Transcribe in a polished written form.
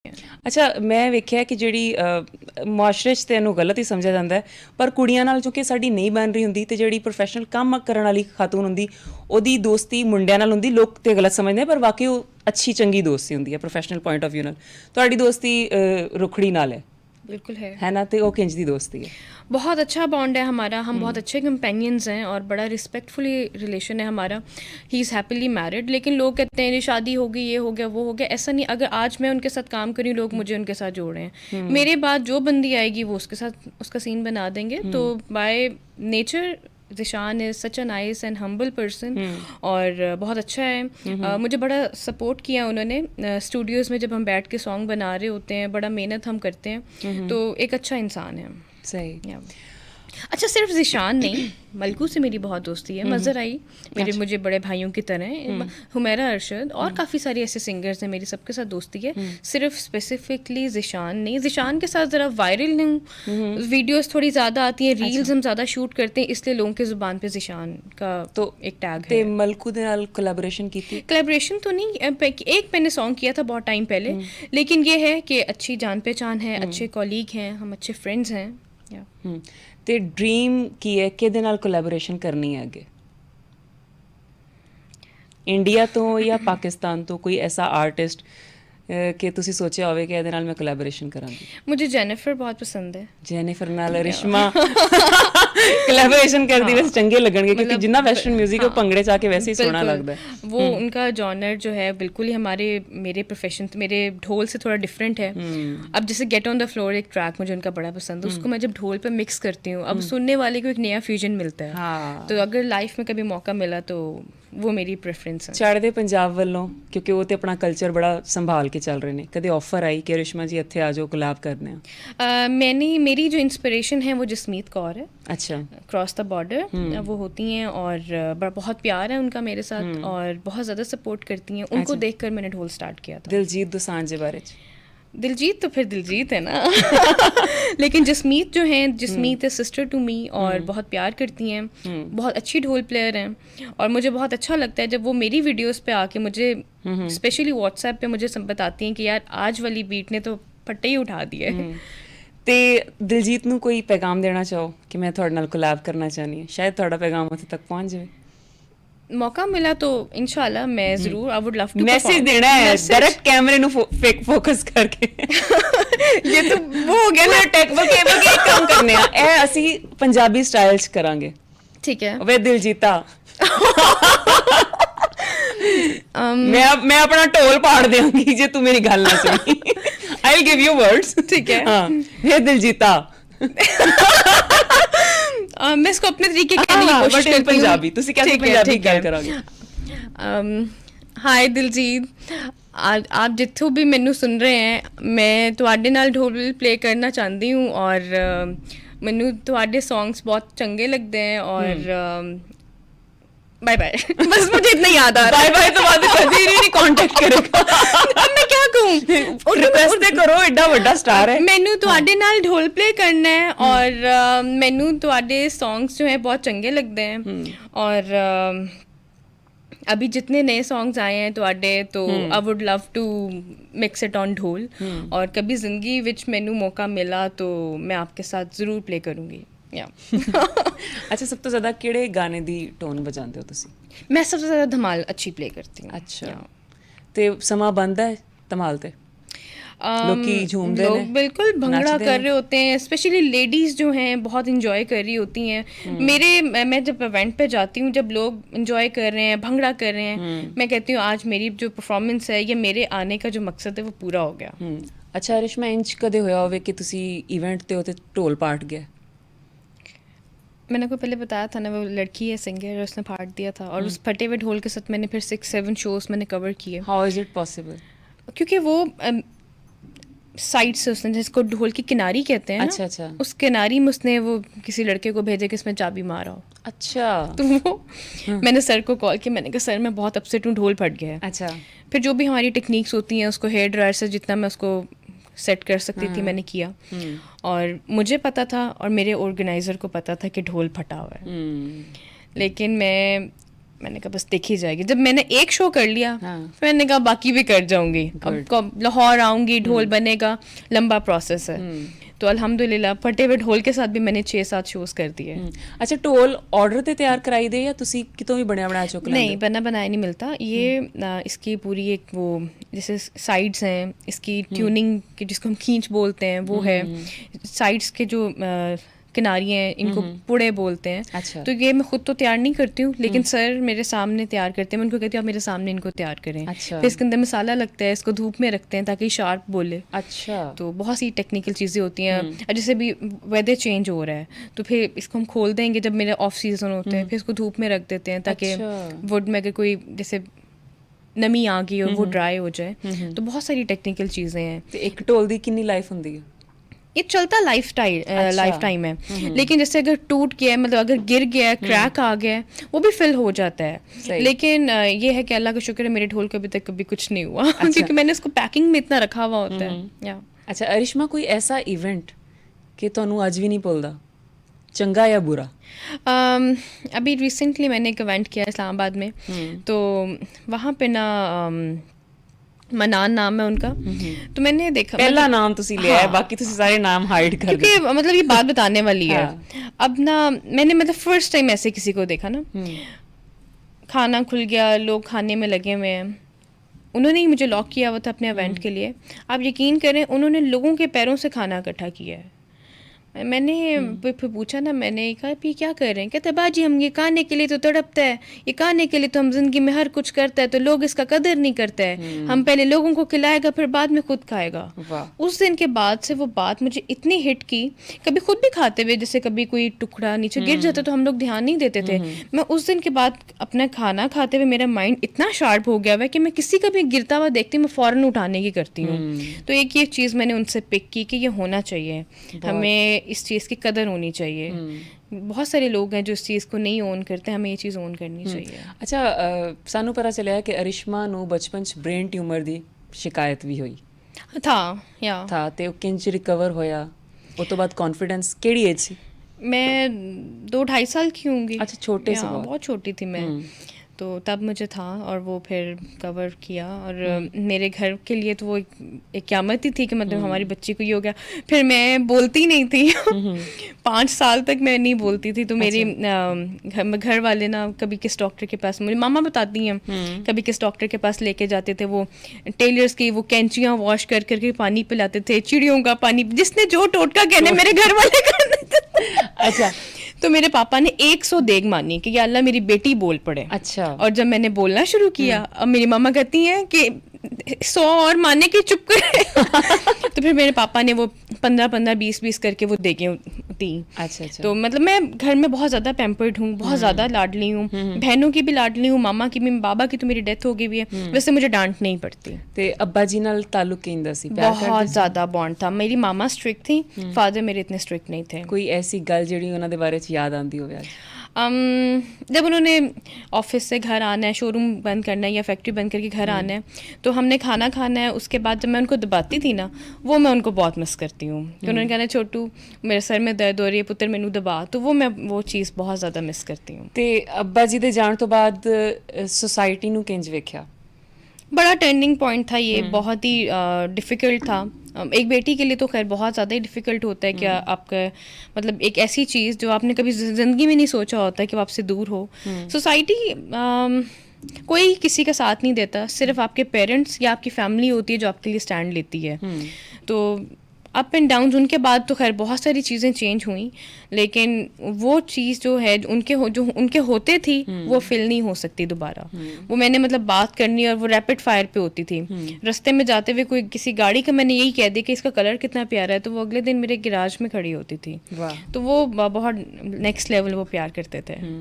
ਅੱਛਾ, ਮੈਂ ਵੇਖਿਆ ਕਿ ਜਿਹੜੀ ਮੁਆਸ਼ਰੇ 'ਚ ਤਾਂ ਇਹਨੂੰ ਗਲਤ ਹੀ ਸਮਝਿਆ ਜਾਂਦਾ ਹੈ, ਪਰ ਕੁੜੀਆਂ ਨਾਲ ਚੂੰਕਿ ਸਾਡੀ ਨਹੀਂ ਬਣ ਰਹੀ ਹੁੰਦੀ, ਤੇ ਜਿਹੜੀ ਪ੍ਰੋਫੈਸ਼ਨਲ ਕੰਮ ਕਰਨ ਵਾਲੀ ਖਾਤੂਨ ਹੁੰਦੀ ਉਹਦੀ ਦੋਸਤੀ ਮੁੰਡਿਆਂ ਨਾਲ ਹੁੰਦੀ, ਲੋਕ ਤੇ ਗਲਤ ਸਮਝਦੇ ਪਰ ਵਾਕਈ ਉਹ ਅੱਛੀ ਚੰਗੀ ਦੋਸਤੀ ਹੁੰਦੀ ਹੈ ਪ੍ਰੋਫੈਸ਼ਨਲ ਪੁਆਇੰਟ ਆਫ ਵਿਊ ਨਾਲ। ਤੁਹਾਡੀ ਦੋਸਤੀ ਰੁਖੜੀ ਨਾਲ बिल्कुल है ना? तो वो किंज दी दोस्ती है? बहुत अच्छा बॉन्ड है हमारा, हम बहुत अच्छे कंपेनियंस हैं और बड़ा रिस्पेक्टफुली रिलेशन है हमारा। He is happily married. लेकिन लोग कहते हैं शादी हो गई, ये हो गया, वो हो गया। ऐसा नहीं, अगर आज मैं उनके साथ काम करी, लोग मुझे उनके साथ जोड़ रहे हैं। मेरे बाद जो बंदी आएगी वो उसके साथ उसका सीन बना देंगे। तो by nature Zeeshan is such a nice and humble person और बहुत अच्छा है। मुझे बड़ा सपोर्ट किया उन्होंने स्टूडियोज़ में, जब हम बैठ के सॉन्ग बना रहे होते हैं, बड़ा मेहनत हम करते हैं। तो एक अच्छा इंसान है। सही। अच्छा, सिर्फ ज़िशान नहीं, मलकू से मेरी बहुत दोस्ती है। मज़र आई मेरे मुझे बड़े भाइयों की तरह, हुमैरा अरशद और काफ़ी सारे ऐसे सिंगर्स हैं, मेरी सबके साथ दोस्ती है। सिर्फ स्पेसिफिकली ज़िशान नहीं। ज़िशान के साथ ज़रा वायरल हूँ, वीडियोस थोड़ी ज़्यादा आती हैं, रील्स हम ज़्यादा शूट करते हैं, इसलिए लोगों की ज़ुबान पे ज़िशान का तो एक टैग है। मलकू दे नाल कोलैबोरेशन की थी? कोलैबोरेशन तो नहीं, एक मैंने सॉन्ग किया था बहुत टाइम पहले, लेकिन ये है कि अच्छी जान पहचान है, अच्छे कॉलीग हैं, हम अच्छे फ्रेंड्स हैं। ਤੇ ਡ੍ਰੀਮ ਕੀ ਹੈ, ਕਿਹਦੇ ਨਾਲ ਕੋਲੈਬੋਰੇਸ਼ਨ ਕਰਨੀ ਹੈ ਅੱਗੇ? ਇੰਡੀਆ ਤੋਂ ਜਾਂ ਪਾਕਿਸਤਾਨ ਤੋਂ ਕੋਈ ਐਸਾ ਆਰਟਿਸਟ ਕਿ ਤੁਸੀਂ ਸੋਚਿਆ ਹੋਵੇ ਕਿ ਇਹਦੇ ਨਾਲ ਮੈਂ ਕੋਲੈਬੋਰੇਸ਼ਨ ਕਰਾਂਗੀ? मुझे जेनिफर बहुत पसंद है। जेनिफर नाल रिश्मा कोलैबोरेशन करती वैसे चंगे लगणगे, क्योंकि जिन्ना वेस्टर्न म्यूजिक है भंगड़े च आके वैसे ही सोहना लगता है। वो उनका जॉनर जो है बिल्कुल ही मेरे प्रोफेशन, मेरे ढोल से थोड़ा डिफरेंट है। अब जैसे गेट ऑन द फ्लोर एक ट्रैक मुझे उनका बड़ा पसंद है, उसको मैं जब ढोल पे मिक्स करती हूँ, अब सुनने वाले को एक नया फ्यूजन मिलता है। तो अगर लाइफ में कभी मौका मिला तो वो मेरी प्रेफरेंस है। ਚੜ੍ਹਦੇ ਪੰਜਾਬ ਵੱਲੋਂ, ਕਿਉਂਕਿ ਉਹ ਤੇ ਆਪਣਾ ਕਲਚਰ ਬੜਾ ਸੰਭਾਲ ਕੇ ਚੱਲ ਰਹੇ ਨੇ, ਕਦੇ ਆਫਰ ਆਈ ਕਿ ਰਿਸ਼ਮਾ ਜੀ ਇੱਥੇ ਆ ਜਾਓ ਕੋਲੈਬ ਕਰਨੇ ਆ? मेरी जो इंस्पिरेशन है वो जसमीत कौर है। अच्छा। क्रॉस द बॉर्डर वो होती हैं और बहुत प्यार है उनका मेरे साथ और बहुत ज़्यादा सपोर्ट करती हैं। उनको देखकर मैंने ढोल स्टार्ट किया था। दिलजीत दोसांझ के बारे में? दिलजीत तो फिर दिलजीत है ना। लेकिन जसमीत जो हैं, जसमीत है सिस्टर टू मी और बहुत प्यार करती हैं, बहुत अच्छी ढोल प्लेयर हैं और मुझे बहुत अच्छा लगता है जब वो मेरी वीडियोस पे आके मुझे स्पेशली व्हाट्सएप पे मुझे सब बताती हैं कि यार आज वाली बीट ने तो फट्टे ही उठा दिए। ਤੇ ਦਿਲਜੀਤ ਨੂੰ ਕੋਈ ਪੈਗਾਮ ਦੇਣਾ ਚਾਹੋ ਕਿ ਮੈਂ ਤੁਹਾਡੇ ਨਾਲ ਕੋਲੈਬ ਕਰਨਾ ਚਾਹਨੀ ਹਾਂ, ਸ਼ਾਇਦ ਤੁਹਾਡਾ ਪੈਗਾਮ ਉੱਥੇ ਤੱਕ ਪਹੁੰਚ ਜਾਵੇ? मौका मिला तो इंशाल्लाह मैं ज़रूर, I would love to. Message देना है डायरेक्ट कैमरे नु फोकस करके। ये तो वो हो गया ना टेक्निकल केबल के काम करने आ, ए ਅਸੀਂ ਪੰਜਾਬੀ ਸਟਾਈਲ ਚ ਕਰਾਂਗੇ। ठीक है। ਵੇ ਦਿਲਜੀਤਾ मैं अपना ढोल पाड़ देंगी जे तू मेरी गल ना सुनी। I will give you words. ठीक है। हाँ, वे दिलजीता। मैं इसको अपने तरीके कहने की कोशिश करती हूँ। पंजाबी तुसी कैसे पंजाबी गल करोगे? हाय दिलजीत, आप जिथों भी मैनू सुन रहे हैं, मैं तुहाडे नाल ढोल प्ले करना चाहती हूँ और मैनू तुहाडे सॉन्ग्स बहुत चंगे लगते हैं और बाय बाय। बस मुझे इतना याद आ रहा है। बाय बाय तो बाद कभी नहीं कांटेक्ट करेगा। अब मैं क्या कहूँ? रिक्वेस्ट ते करो, एडा बड़ा स्टार है। मैनू तुहाडे नाल ढोल प्ले करना है और मैनू तुहाडे सॉन्ग्स जो हैं बहुत चंगे लगते हैं और अभी जितने नए सॉन्ग्स आए हैं तुहाडे, तो I would love to mix it on ढोल और कभी ज़िंदगी विच मैनू मौका मिला तो मैं आपके साथ ज़रूर प्ले करूँगी। अच्छा, सब तो ज़्यादा किहड़े गाने दी टोन बजाते हो तुसी? मैं सबसे ज़्यादा धमाल अच्छी प्ले करती हूँ। अच्छा, ते समा बंद है धमाल ते? लोग झूमते हैं, लोग बिल्कुल भंगड़ा कर रहे होते हैं, स्पेशली लेडीज़ जो हैं बहुत इंजॉय कर रही होती हैं। मैं जब इवेंट पे जाती हूँ, जब लोग इंजॉय कर रहे हैं, भंगड़ा कर रहे हैं, मैं कहती हूँ आज मेरी जो परफॉर्मेंस है, ये मेरे आने का जो मकसद है वो पूरा हो गया। अच्छा रिश्मा, इंच कदे होया होवे कि तुसी इवेंट ते होते ढोल पाट गया? मैंने आपको पहले बताया था ना, वो लड़की है सिंगर, उसने फाड़ दिया था और उस फटे हुए ढोल के साथ मैंने फिर 6-7 शोज मैंने कवर किए। How is it possible? क्योंकि वो साइड से उसने, जिसको ढोल की किनारी कहते हैं, अच्छा अच्छा, उस किनारी में उसने वो किसी लड़के को भेजे कि इसमें चाबी मारा हो। अच्छा। तो वो मैंने सर को कॉल किया, मैंने कहा सर मैं बहुत अपसेट हूँ, ढोल फट गया है। अच्छा। फिर जो भी हमारी टेक्निक्स होती हैं उसको हेयर ड्रायर से जितना मैं उसको सेट कर सकती थी मैंने किया और मुझे पता था और मेरे ऑर्गेनाइज़र को पता था कि ढोल फटा हुआ है। लेकिन मैं मैंने कहा बस देखी जाएगी। जब मैंने एक शो कर लिया हाँ। मैंने कहा बाकी भी कर जाऊंगी। अब लाहौर आऊंगी, ढोल बनेगा, लंबा प्रोसेस है। तो अल्हम्दुलिल्लाह फटे हुए ढोल के साथ भी मैंने 6-7 शोज कर दिए। ਅੱਛਾ ਢੋਲ ਆਰਡਰ ਤੇ ਤਿਆਰ ਕਰਾਈ ਦੇ ਜਾਂ ਤੁਸੀਂ ਕਿਤੋਂ ਵੀ ਬਣਿਆ ਬਣਾਇਆ ਚੁੱਕ ਲੈਂਦੇ नहीं, बना बनाया नहीं मिलता ये। इसकी पूरी एक वो जैसे साइड्स हैं, इसकी ट्यूनिंग की जिसको हम खींच बोलते हैं वो है, साइड्स के जो किनारियाँ हैं इनको पुड़े बोलते हैं। अच्छा। तो ये मैं खुद तो तैयार नहीं करती हूँ, लेकिन सर मेरे सामने तैयार करते हैं। मैं उनको कहती हूँ आप मेरे सामने इनको तैयार करें। अच्छा। फिर इसके अंदर मसाला लगता है, इसको धूप में रखते हैं ताकि शार्प बोले। अच्छा तो बहुत सी टेक्निकल चीज़ें होती हैं। और जैसे भी वेदर चेंज हो रहा है तो फिर इसको हम खोल देंगे जब मेरे ऑफ सीजन होते हैं, फिर इसको धूप में रख देते हैं ताकि अच्छा। वुड में अगर कोई जैसे नमी आ गई और वो ड्राई हो जाए। तो बहुत सारी टेक्निकल चीज़ें हैं। ਤੇ ਇੱਕ ਢੋਲ ਦੀ ਕਿੰਨੀ ਲਾਈਫ ਹੁੰਦੀ ਹੈ? ये चलता लाइफ टाइम है, लेकिन जैसे अगर टूट गया है, मतलब अगर गिर गया है, क्रैक आ गया है, वो भी फिल हो जाता है। सही। लेकिन ये है कि अल्लाह का शुक्र है मेरे ढोल को अभी तक कभी कुछ नहीं हुआ क्योंकि मैंने इसको पैकिंग में इतना रखा हुआ होता है। या ਅੱਛਾ ਅਰਿਸ਼ਮਾ ਕੋਈ ਐਸਾ ਇਵੈਂਟ ਕਿ ਤੁਹਾਨੂੰ ਅੱਜ ਵੀ ਨਹੀਂ ਭੁੱਲਦਾ, ਚੰਗਾ ਜਾਂ ਬੁਰਾ? अभी रिसेंटली मैंने एक इवेंट किया इस्लामाबाद में, तो वहाँ पे ना मनान नाम है उनका। तो मैंने देखा ਪਹਿਲਾ ਨਾਮ ਤੁਸੀਂ ਲਿਆ ਹੈ, ਬਾਕੀ ਤੁਸੀਂ ਸਾਰੇ ਨਾਮ ਹਾਈਡ कर क्योंकि मतलब ये बात बताने वाली है। हाँ। अब ना मैंने मतलब फर्स्ट टाइम ऐसे किसी को देखा ना, खाना खुल गया, लोग खाने में लगे हुए हैं। उन्होंने ही मुझे लॉक किया हुआ था अपने इवेंट के लिए। आप यकीन करें उन्होंने लोगों के पैरों से खाना इकट्ठा किया है। मैंने फिर पूछा ना, मैंने कहा भी क्या कर रहे हैं? कहते बाजी हम ये खाने के लिए तो तड़पता है, ये खाने के लिए तो हम जिंदगी में हर कुछ करता है, तो लोग इसका कदर नहीं करते हैं। हम पहले लोगों को खिलाएगा फिर बाद में खुद खाएगा। वाह। उस दिन के बाद से वो बात मुझे इतनी हिट की। कभी खुद भी खाते हुए जैसे कभी कोई टुकड़ा नीचे गिर जाता तो हम लोग ध्यान नहीं देते थे। मैं उस दिन के बाद अपना खाना खाते हुए मेरा माइंड इतना शार्प हो गया हुआ है कि मैं किसी का भी गिरता हुआ देखती हूँ मैं फ़ौरन उठाने की करती हूँ। तो एक ये चीज़ मैंने उनसे पिक की कि ये होना चाहिए, हमें इस चीज़ की कदर होनी चाहिए। बहुत सारे लोग हैं जो इस चीज़ को नहीं ओन करते, हमें ये चीज़ ओन करनी चाहिए। ਅੱਛਾ ਸਾਨੂੰ ਪਤਾ ਚੱਲਿਆ ਕਿ ਅਰਿਸ਼ਮਾ ਨੂੰ ਬਚਪਨ 'ਚ ਬ੍ਰੇਨ ਟਿਊਮਰ ਦੀ ਸ਼ਿਕਾਇਤ ਵੀ ਹੋਈ था या ਥਾ ਤੇ ਉਹ ਕਿੰਜ ਰਿਕਵਰ ਹੋਇਆ? ਉਸ ਤੋਂ ਬਾਅਦ ਕੌਨਫੀਡੈਂਸ ਕਿਹੜੀ ਏਜ ਸੀ? मैं 2-2.5 साल की होंगी। अच्छा, छोटे से या, बहुत। बहुत छोटी थी मैं। तो तब मुझे था और वो फिर कवर किया। और मेरे घर के लिए तो वो एक क़यामत ही थी कि मतलब हमारी बच्ची को ये हो गया। फिर मैं बोलती नहीं थी 5 साल तक मैं नहीं बोलती थी। तो मेरी घर वाले ना कभी किस डॉक्टर के पास, मेरी मामा बताती हैं, कभी किस डॉक्टर के पास लेके जाते थे, वो टेलर्स की वो कैंचियाँ वॉश कर करके पानी पिलाते थे, चिड़ियों का पानी, जिसने जो टोटका कहने मेरे घर वाले करने थे। अच्छा। तो मेरे पापा ने 100 देग मानी कि या अल्लाह मेरी बेटी बोल पड़े। अच्छा। और जब मैंने बोलना शुरू किया, अब मेरी मामा कहती हैं कि 100 और माने कि चुप करे। तो फिर मेरे पापा ने वो 15-15, 20-20 करके वो देगे दी। अच्छा अच्छा। तो मतलब मैं घर में बहुत ज़्यादा पैम्पर्ड हूँ, बहुत ज़्यादा लाडली हूँ, बहनों की भी लाडली हूँ, मामा की भी, बाबा की तो मेरी डेथ हो गई हुई है, वैसे मुझे डांट नहीं पड़ती। ਤੇ ਅੱਬਾ ਜੀ ਨਾਲ ਤਾਲੁਕ ਕਿੰਦਾ ਸੀ? ਪਿਆਰ ਕਰਦੇ बहुत ਸੀ? ज़्यादा बॉन्ड था। मेरी मामा स्ट्रिक्ट थी, फादर मेरे इतने स्ट्रिक्ट नहीं थे। ਕੋਈ ਐਸੀ ਗੱਲ ਜਿਹੜੀ ਉਹਨਾਂ ਦੇ ਬਾਰੇ 'ਚ ਯਾਦ ਆਉਂਦੀ ਹੋਵੇ ਅੱਜ? जब उन्होंने ऑफिस से घर आना है, शोरूम बंद करना है या फैक्ट्री बंद करके घर आना है, तो हमने खाना खाना है। उसके बाद जब मैं उनको दबाती थी ना, वो मैं उनको बहुत मिस करती हूँ कि उन्होंने कहना छोटू मेरे सर में दर्द हो रही है, पुत्र मैनू दबा, तो वो मैं वो चीज़ बहुत ज़्यादा मिस करती हूँ। ਤੇ ਅੱਬਾ ਜੀ ਦੇ ਜਾਣ ਤੋਂ ਬਾਅਦ ਸੋਸਾਇਟੀ ਨੂੰ ਕਿੰਜ ਵੇਖਿਆ? बड़ा टर्निंग पॉइंट था ये, बहुत ही डिफ़िकल्ट था। एक बेटी के लिए तो खैर बहुत ज़्यादा ही डिफ़िकल्ट होता है कि आपका मतलब एक ऐसी चीज़ जो आपने कभी ज़िंदगी में नहीं सोचा होता है कि वो आपसे दूर हो। सोसाइटी कोई किसी का साथ नहीं देता, सिर्फ आपके पेरेंट्स या आपकी फैमिली होती है जो आपके लिए स्टैंड लेती है। तो अप एंड डाउन, उनके बाद तो खैर बहुत सारी चीज़ें चेंज हुई, लेकिन वो चीज़ जो है जो उनके होते थी वो फिल नहीं हो सकती दोबारा। वो मैंने मतलब बात करनी और वो रैपिड फायर पे होती थी। रास्ते में जाते हुए कोई किसी गाड़ी का मैंने यही कह दिया कि इसका कलर कितना प्यारा है, तो वो अगले दिन मेरे गैराज में खड़ी होती थी। वाह। तो वो बहुत नेक्स्ट लेवल वो प्यार करते थे।